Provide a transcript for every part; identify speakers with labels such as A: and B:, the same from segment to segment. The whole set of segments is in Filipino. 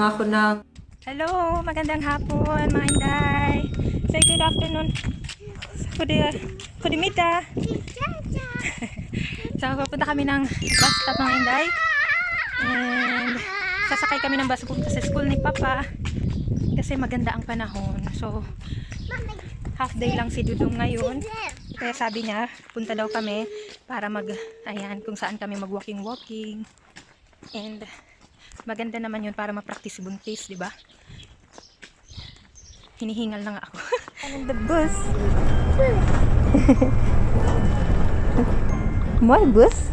A: lang ako ng...
B: Hello, magandang hapon mga Inday. Say good afternoon. Kudimita. So, papunta kami ng bus stop mga Inday. And sasakay kami ng bus punta sa school ni Papa. Kasi maganda ang panahon. So, half day lang si Dudong ngayon. Kaya sabi niya, punta daw kami para ayan, kung saan kami mag-walking. And maganda naman yun para ma-practice buntis, di ba? Hinihingal na nga ako. I'm in the bus. More bus?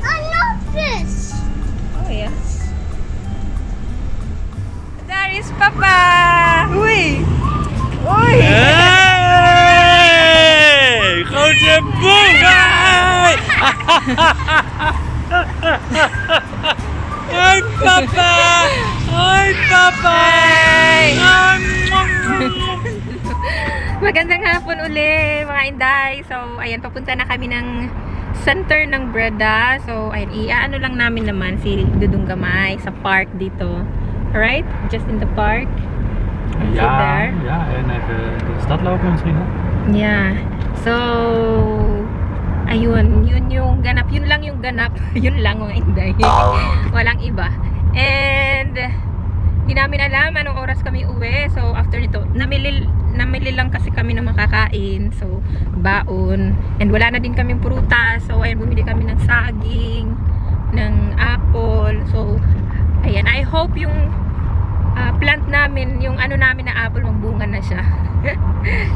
C: I love this.
B: Oh, yes. There is Papa! Uy! Uy!
D: Hey! Grote boom! Hey! Hoi papa! Hoi papa!
B: Magandang hapon uli mga Inday. So, ayan, papunta na kami ng center ng Breda. So, ayan, iaano lang namin naman si Dudong Gamay sa park dito. Alright? Just in the park.
D: Ja, ja, en even de stad lopen misschien.
B: Yeah. So, ayun, yun yung ganap. Yun lang yung ganap. Yun lang mga Inday. Walang iba. And, di namin alam anong oras kami uwi. So, after nito, namili lang kasi kami na makakain. So, baon. And wala na din kaming prutas. So, ayun, bumili kami ng saging, ng apple. So, ayan, I hope yung plant namin, yung ano namin na apple, magbunga na siya.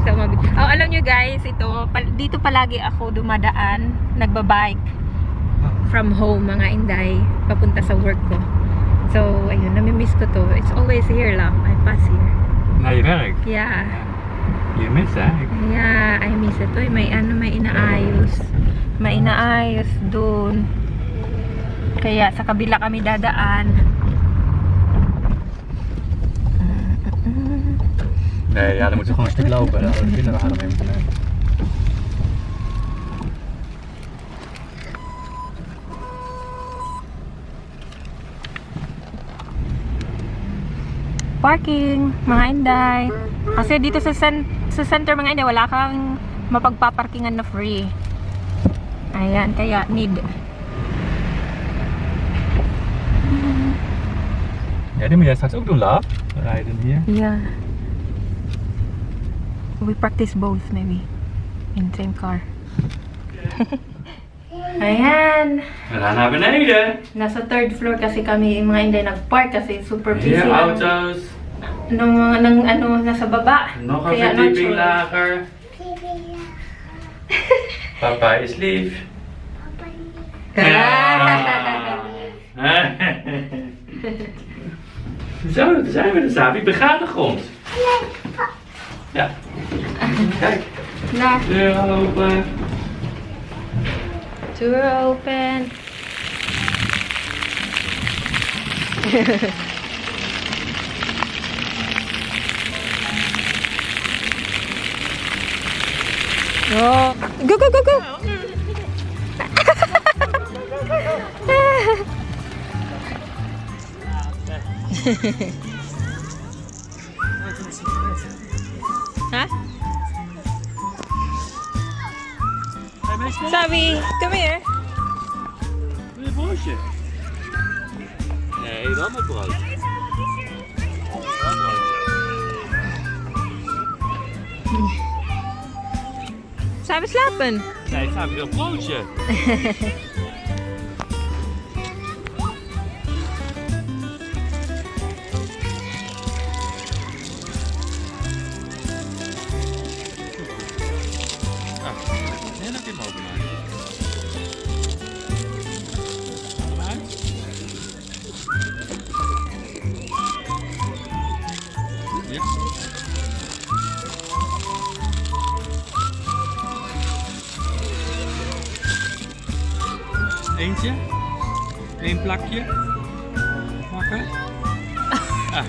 B: So, alam nyo guys, dito palagi ako dumadaan, nagbabike from home mga Inday, papunta sa work ko. So, ayun, namimiss ko to. It's always here lang. I pass here.
D: Naar je werk?
B: Yeah.
D: Je mist hè?
B: Yeah, I miss it. Uy, may inaayos. May inaayos doon. Kaya sa kabila kami dadaan.
D: Nee, ja, dan moeten we gewoon een stuk lopen. Dan de kinderen gaan ermee moeten nemen.
B: Parking, mga Inday. Kasi dito sa center mga Inday, wala kang mapagpaparkingan na free. Ayan, kaya need.
D: Ja, dit moet jij straks ook doen, Lap. Rijden hier.
B: Yeah. We practice both maybe in the same car. Ayan.
D: We gaan naar beneden.
B: Nasa third floor kasi kami mga Inday nag-park kasi super busy.
D: Hier,
B: ng-
D: auto's.
B: ng ano nasa baba.
D: Nog een
B: Kaya
D: verdieping
B: choice.
D: lager. Papa is lief. Zo, daar zijn we dus, Savi. Begadig ons. Ja. Kijk,
B: Na,
D: deur open.
B: door open. Oh, go go go go. Huh? Sabi, come here.
D: Wil je een broodje? Nee, wel met brood. Wel broodje.
B: Sabi slapen.
D: Nee, Savi wil een broodje. Nee, dat kun je hem openmaken. Eruit. Ja. Eentje. Eén plakje. Pakken. Ah.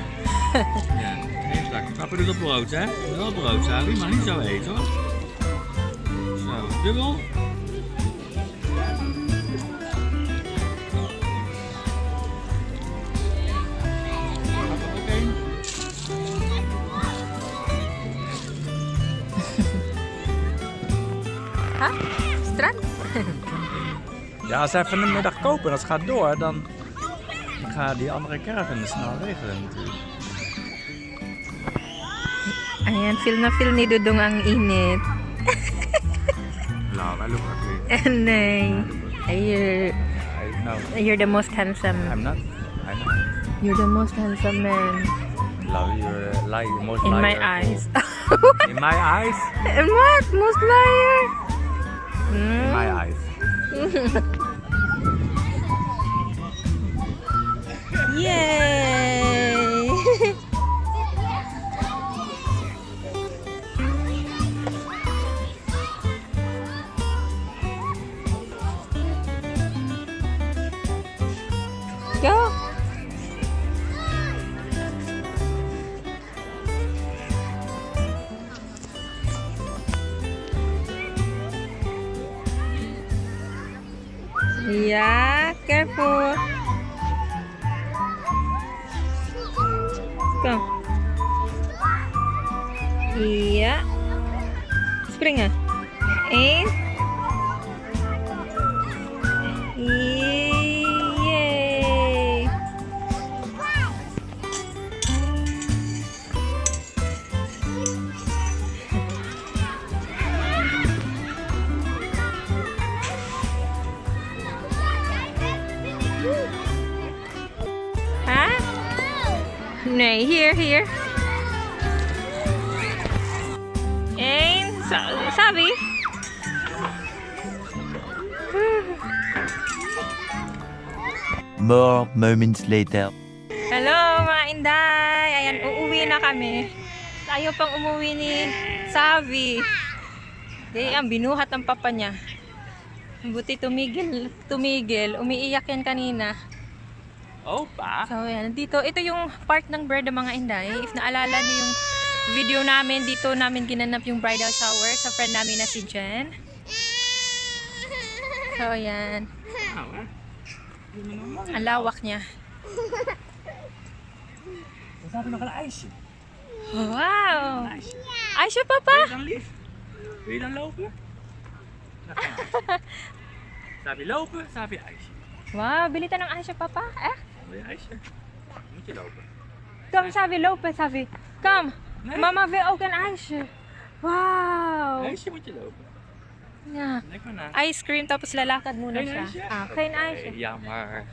D: Ja, één plakje. Papa doet op brood, hè? Wel brood, Sabi, maar niet zo eten, hoor. Dubbel.
B: Ha? Strand?
A: Ja, als hij van de middag kopen en dat gaat door, dan gaan die andere caravan snel regelen natuurlijk.
B: Ayan, feel na feel ni Dudong ang init.
A: Nou, wij lopen actually.
B: And you're the most handsome.
A: I'm not.
B: You're the most handsome man
A: Love, you're like most
B: in
A: liar.
B: my eyes.
A: In my eyes?
B: And what? Most liar?
A: In my eyes.
B: Yay! Go! Yeah, careful. Go. Yeah. Springen. 1. Yay. Huh? Nee, hier. En sabi.
C: More moments later.
B: Hello mga inday. Ayan, uuwi na kami. Ayaw pang umuwi ni Savi. Di, ang binuhat ng papa niya. Buti tumigil. Umiiyak yan kanina.
A: Opa.
B: So, ayan. Dito, ito yung part ng bird ng mga inday. If naalala niyo yung video namin, dito namin ginanap yung bridal shower sa friend namin na si Jen. So, ayan. Ang lawak niya.
A: We hebben nog een ijsje.
B: Wow!
A: ijsje.
B: Aisha, papa!
A: Wil je dan lief? Wil je dan lopen? Sabi lopen, Sabi ijsje.
B: Wow, bilitan ng Aisha, papa.
A: Wil je ijsje? Moet je lopen.
B: Kom, Savi, lopen, Savi. Kom.
A: Nee.
B: Mama wil ook een ijsje. Wow.
A: Ijsje moet je lopen.
B: Ja.
A: Denk maar na.
B: Ice cream, tapos lalakad muna
A: Geen
B: siya.
A: ijsje?
B: Geen ijsje.
A: Jammer.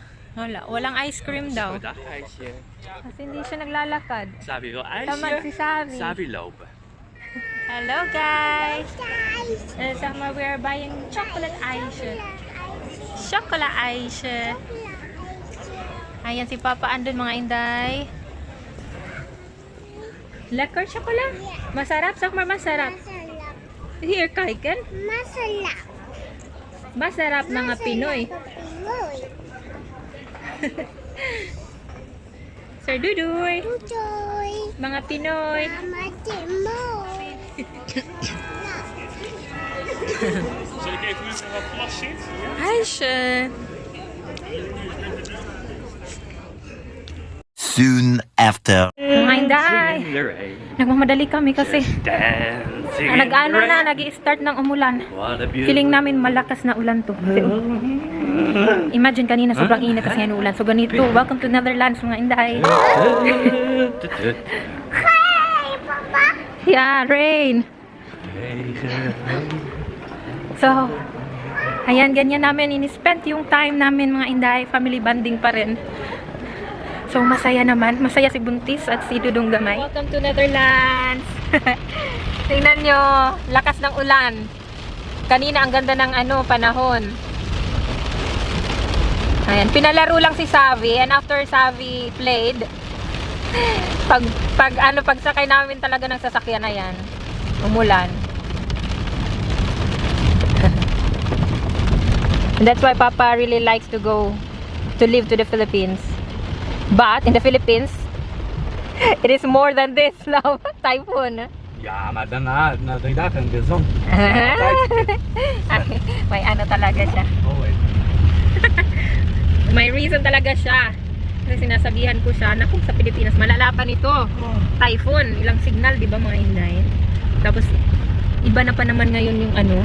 B: Walang ice cream daw.
A: Dag ijsje.
B: Kasi hindi siya naglalakad.
A: Sabi wil
B: Tamad si
A: ijsje.
B: Savi.
A: Sabi lopen.
B: Hello, guys. Sama, we are buying chocolate ijsje. Chocolate ijsje. Ayan si Papa andun mga inday. Lekker chocolate? Masarap? Zeg maar masarap. Here, kijken.
E: Masarap.
B: Masarap mga Pinoy. Sir Dudoy.
E: Tutoy.
B: Mga Pinoy.
E: Mama Timoy.
D: Zal ik even wat plas zit?
B: Ijsje.
C: Soon after.
B: Mga inday. Nagmamadali kami kasi
D: Dancing
B: nag-ano na, nag-i-start ng umulan.
D: What a beautiful
B: Feeling namin malakas na ulan to. Kasi, imagine kanina sobrang init kasi yan ulan. So ganito, welcome to Netherlands mga inday.
E: Hey, Papa.
B: Yeah, rain. So, ayan, ganyan namin ini-spend yung time namin mga inday. Family bonding pa rin. So, masaya naman. Masaya si Buntis at si Dudong Gamay. Welcome to Netherlands! Tingnan nyo, lakas ng ulan. Kanina, ang ganda ng panahon. Ayan, pinalaro lang si Savi. And after Savi played, pagsakay namin talaga ng sasakyan na yan, umulan. And that's why Papa really likes to live to the Philippines. But in the Philippines, it is more than this now. Typhoon.
A: Ja, maar daarna, nadat ik daar ben gezond.
B: May ano talaga siya.
A: Oh,
B: May reason talaga siya. Kasi sinasabihan ko siya na kung sa Pilipinas malala pa nito. Typhoon, ilang signal, di ba mga Inday? Tapos iba na pa naman ngayon yung ano.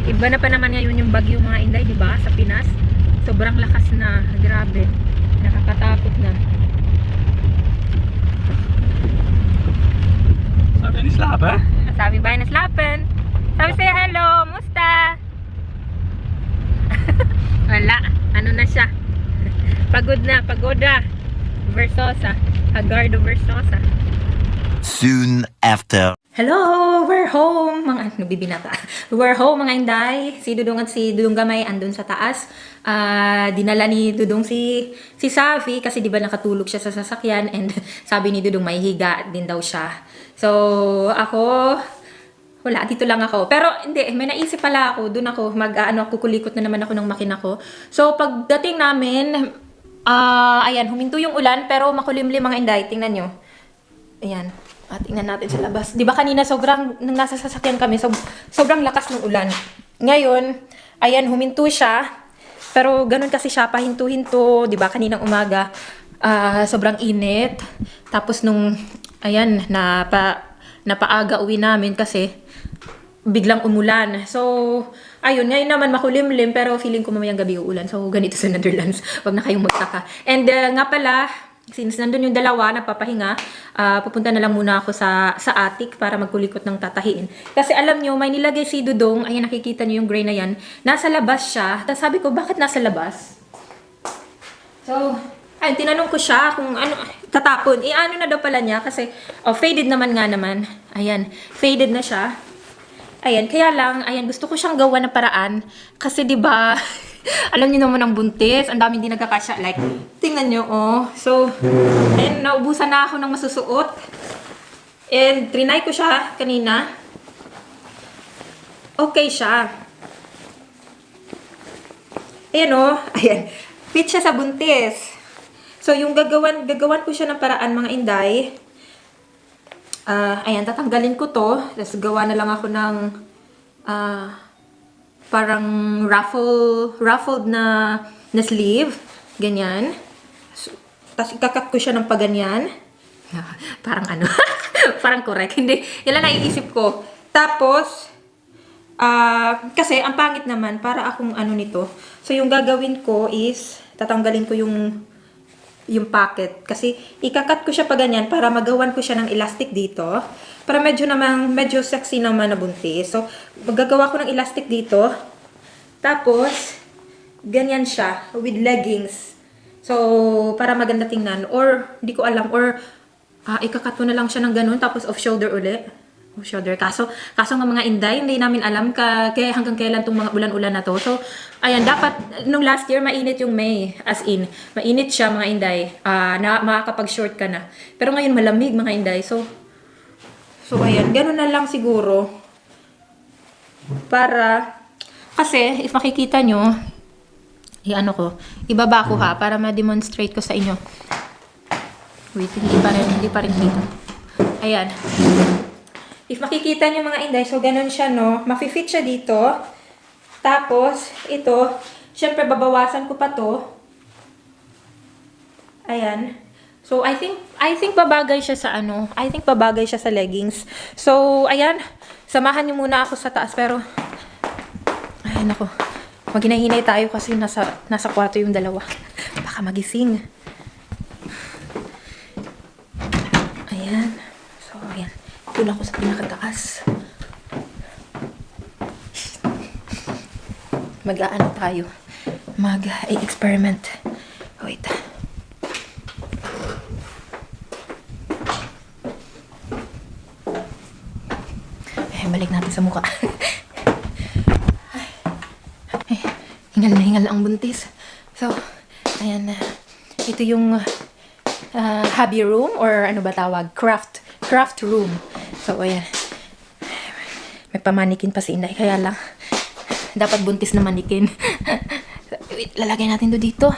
B: Iba na pa naman ngayon yung bagyo mga Inday, di ba? Sa Pinas. Sobrang lakas na, grabe. Nakakatakot na.
A: Zou je niet slapen, hè?
B: Sabi ba na slapen? Sabi sa'yo, hello, musta? Wala, ano na siya? Pagod na, pagoda. Versosa. Hagardo Versosa.
C: Soon after.
B: Hello! We're home! Mga, nagbibinata. We're home mga Inday. Si Dudong at si Dudong Gamay andun sa taas. Dinala ni Dudong si Savi kasi di ba nakatulog siya sa sasakyan and sabi ni Dudong may higa din daw siya. So, ako, wala, dito lang ako. Pero hindi, may naisip pala ako. Doon ako, kukulikot na naman ako ng makina ko. So, pagdating namin, ayan, huminto yung ulan pero makulimlim mga Inday. Tingnan nyo. Ayan. Tingnan natin sa labas. Di ba kanina sobrang, nung nasa sasakyan kami, sobrang lakas ng ulan. Ngayon, ayan, huminto siya. Pero ganun kasi siya, pahinto-hinto. Di ba kaninang umaga, sobrang init. Tapos nung, ayan, napaaga uwi namin kasi biglang umulan. So, ayun, ngayon naman makulimlim pero feeling ko mamayang gabi uulan. So, ganito sa Netherlands. Wag na kayong magtaka. And nga pala, since nandun yung dalawa, nagpapahinga, pupunta na lang muna ako sa attic para magkulikot ng tatahiin. Kasi alam nyo, may nilagay si Dudong, ayan nakikita nyo yung gray na yan, nasa labas siya. Tapos sabi ko, bakit nasa labas? So, ayun, tinanong ko siya kung ano, tatapon. Ano na daw pala niya kasi, faded naman nga naman. Ayan, faded na siya. Ayan, kaya lang, ayan, gusto ko siyang gawa ng paraan. Kasi di ba alam niyo naman ang buntis, ang daming di nagkakasya. Like, tingnan nyo, oh. So, and naubusan na ako ng masusuot. And, trinay ko siya kanina. Okay siya. Ayan, oh. Ayan. Fit siya sa buntis. So, yung gagawan ko siya ng paraan, mga Inday. Ayan, tatanggalin ko to. Tapos, gawa na lang ako ng, parang ruffled na sleeve. Ganyan. So, tapos ikakat ko siya ng paganyan. Parang ano. Parang correct. Hindi. Yan lang naiisip ko. Tapos, kasi ang pangit naman, para akong ano nito. So, yung gagawin ko is, tatanggalin ko yung pocket. Kasi, ikakat ko siya paganyan para magawan ko siya ng elastic dito. Para medyo sexy naman na buntis. So, magagawa ko ng elastic dito. Tapos, ganyan siya with leggings. So, para maganda tingnan. Or, hindi ko alam. Or, ikakat ko na lang siya ng ganun. Tapos, off-shoulder ulit. Off-shoulder. Kaso nga mga Inday, hindi namin alam kaya hanggang kailan itong mga ulan-ulan na to. So, ayan, dapat, nung last year, mainit yung May. As in, mainit siya mga Inday. Makakapag-short ka na. Pero ngayon, malamig mga Inday. So, ayan, ganun na lang siguro. Kasi, if makikita nyo, ibaba ko ha, para ma-demonstrate ko sa inyo. Wait, hindi pa rin dito. Ayan. If makikita nyo mga Inday, so ganun siya, no? Mafi-fit siya dito. Tapos, ito, syempre, babawasan ko pa to. Ayan. So, I think babagay siya sa babagay siya sa leggings. So, ayan. Samahan niyo muna ako sa taas. Pero, ayan ako. Maghinahinay tayo kasi nasa kwarto yung dalawa. Baka magising. Ayan. So, ayan. Doon ako sa pinakataas. Mag-aano tayo. Mag-experiment. Wait. Balik natin sa mukha. Hingal na hingal ang buntis. So, ayan na. Ito yung hobby room or ano ba tawag? Craft room. So, ayan. May pamanikin pa si Inday. Kaya lang, dapat buntis na manikin. Wait, lalagay natin to dito.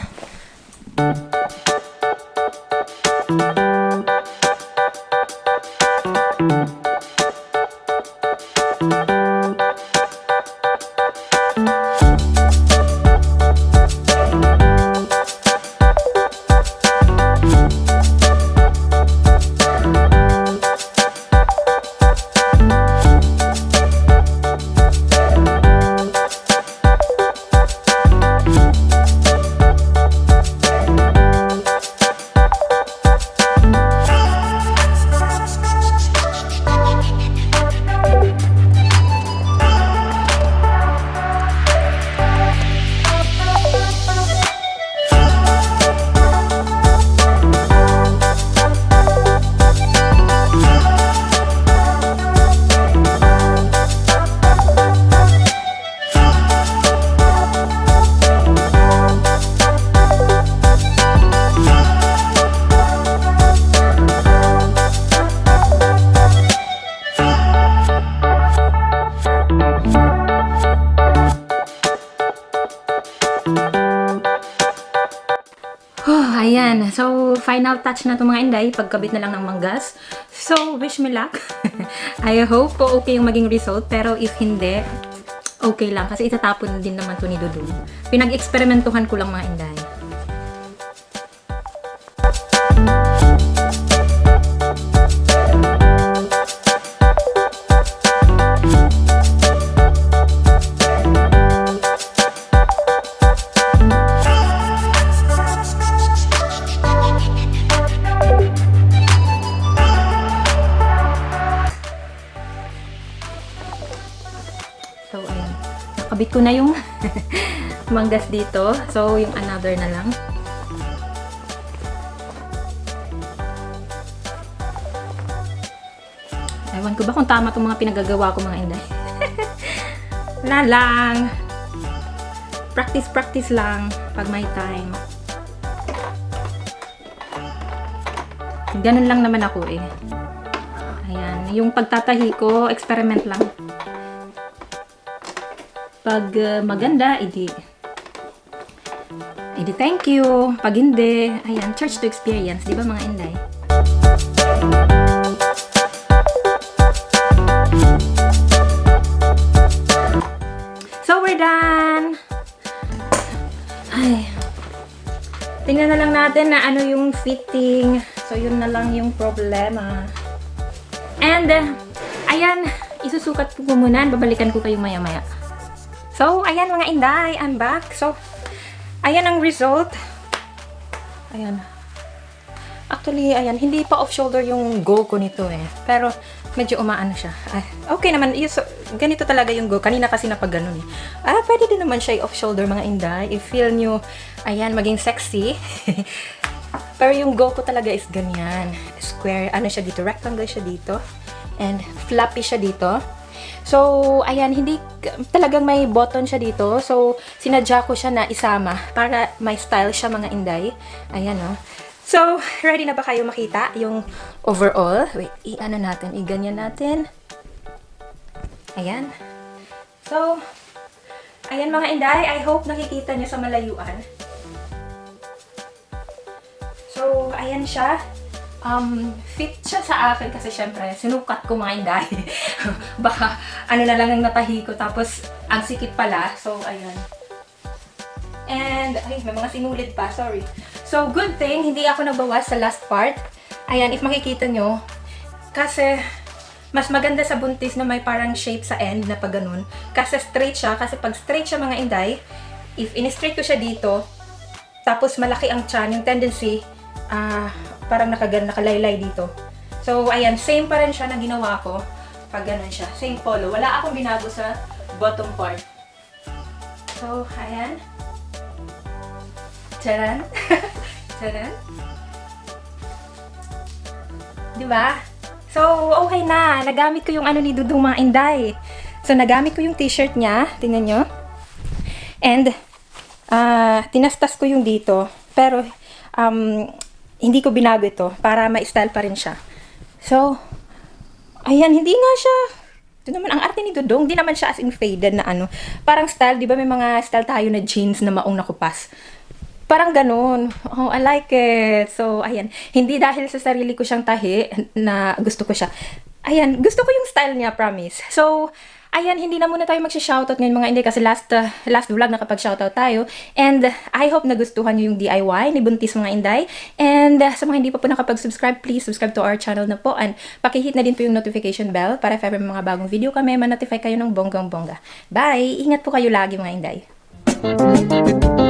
B: Ayan, so final touch na ito mga inday, pagkabit na lang ng manggas. So, wish me luck. I hope po okay yung maging result, pero if hindi, okay lang. Kasi itatapon din naman to ni Dudong. Pinag-eksperimentuhan ko lang mga inday. So, ayan. Nakabit ko na yung manggas dito. So, yung another na lang. Ewan ko ba kung tama itong mga pinagagawa ko mga inday. Wala lang. Practice lang pag may time. Ganun lang naman ako eh. Ayan. Yung pagtatahi ko, experiment lang. Pag maganda, edi thank you. Pag hindi, ayan, church to experience. Di ba mga inday? So, we're done! Ay. Tingnan na lang natin na ano yung fitting. So, yun na lang yung problema. And, ayan, isusukat ko muna. Babalikan ko kayo maya-maya. So, ayan mga inday, I'm back. So, ayan ang result. Ayan. Actually, ayan, hindi pa off-shoulder yung go ko nito eh. Pero, medyo umaano siya. Ay, okay naman, so, ganito talaga yung go. Kanina kasi napag ganun eh. Pwede din naman siya off-shoulder mga inday. If feel nyo, ayan, maging sexy. Pero yung go ko talaga is ganyan. Square, ano siya dito, rectangle siya dito. And floppy siya dito. So, ayan, hindi talagang may button siya dito. So, sinadya ko siya na isama para may style siya mga inday. Ayan, oh. So, ready na ba kayo makita yung overall? Wait, i-ano natin, i-ganyan natin. Ayan. So, ayan mga inday, I hope nakikita nyo sa malayuan. So, ayan siya. Fit siya sa akin kasi syempre, sinukat ko mga inday. Baka, ano na lang ang natahi ko, tapos, ang sikit pala. So, ayan. And, ay, may mga sinulid pa, sorry. So, good thing, hindi ako nagbawas sa last part. Ayan, if makikita nyo, kasi, mas maganda sa buntis na may parang shape sa end na pag ganun. Kasi straight siya, kasi pag straight siya mga inday, if in-straight ko siya dito, tapos malaki ang tiyan, yung tendency, parang nakalaylay dito. So, ayan, same pa rin siya na ginawa ko pag ganun siya. Same polo. Wala akong binago sa bottom part. So, ayan. Charan. Charan. Diba? So, okay na. Nagamit ko yung ano ni Dudong mga inday. So, nagamit ko yung t-shirt niya. Tingnan nyo. And, tinastas ko yung dito. Pero, hindi ko binago ito para ma-style pa rin siya. So, ayan, hindi nga siya. Ito naman, ang arte ni Dudong, hindi naman siya as in faded na ano. Parang style, di ba may mga style tayo na jeans na maong nakupas. Parang ganun. Oh, I like it. So, ayan. Hindi dahil sa sarili ko siyang tahi na gusto ko siya. Ayan, gusto ko yung style niya, promise. So, ayan, hindi na muna tayo magsha-shoutout ngayon mga inday kasi last vlog nakapag-shoutout tayo. And I hope nagustuhan nyo yung DIY ni Buntis mga inday. And sa mga hindi pa po nakapag-subscribe, please subscribe to our channel na po. And pakihit na din po yung notification bell para if ever may mga bagong video kami, ma-notify kayo ng bonggang-bongga. Bye! Ingat po kayo lagi mga inday.